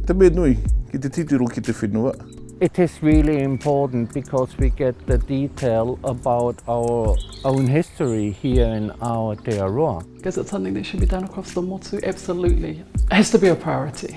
Te mea nui, ki te titiro ki te whenua. It is really important because we get the detail about our own history here in our Aotearoa. Is it something that should be done across the motu? Absolutely. It has to be a priority.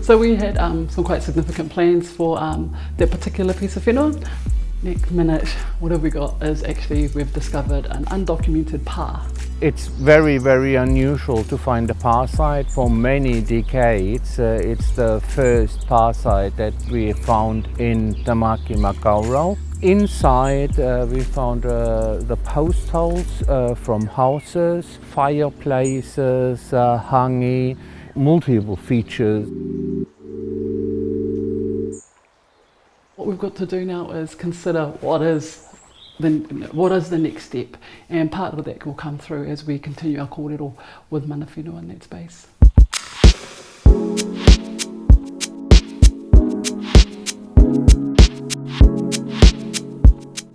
So we had some quite significant plans for that particular piece of whenua. Next minute, what have we got is actually we've discovered an undocumented pā. It's very, very unusual to find a pā site for many decades. It's the first pā site that we found in Tāmaki, Makaurau. Inside we found the post holes from houses, fireplaces, hangi, multiple features. What we've got to do now is consider what is the next step, and part of that will come through as we continue our kōrero with mana whenua in that space.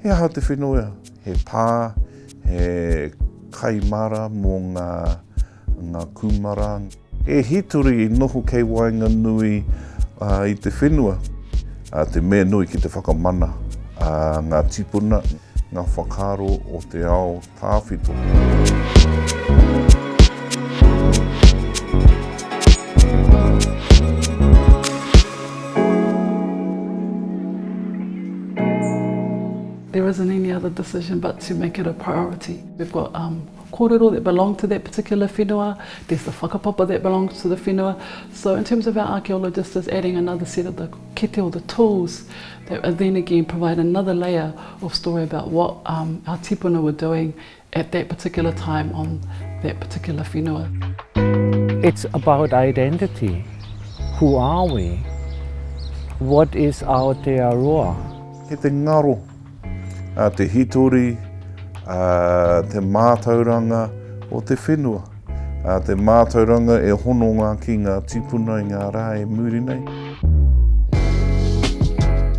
He aha te whenua, he pā, he kaimara mō ngā kumara. E hituri I noho kei wainga nui I te whenua. Te mea nui ki te whakamana, ngā tipuna, ngā whakaro o te ao tāwhito. There isn't any other decision but to make it a priority. We've got kōrero that belong to that particular whenua, there's the whakapapa that belongs to the whenua. So in terms of our archaeologists, is adding another set of the kete or the tools that then again provide another layer of story about what our tipuna were doing at that particular time on that particular whenua. It's about identity. Who are we? What is our Aotearoa? He te ngaro, te hitori, te mātauranga o te whenua. Te mātauranga e hono ngā ki ngā tipuna I ngā rā e muri nei.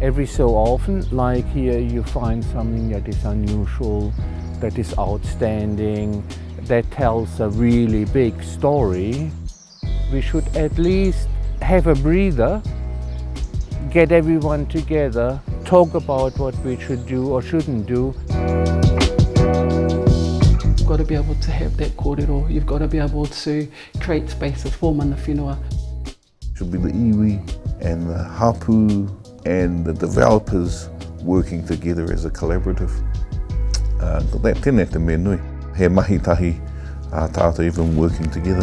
Every so often, like here, you find something that is unusual, that is outstanding, that tells a really big story. We should at least have a breather, get everyone together, talk about what we should do or shouldn't do. You've got to be able to have that kōrero, you've got to be able to create spaces for mana whenua. Should be the iwi and the hapu and the developers working together as a collaborative. Tēnei te mea nui. He mahi tahi tātou even working together.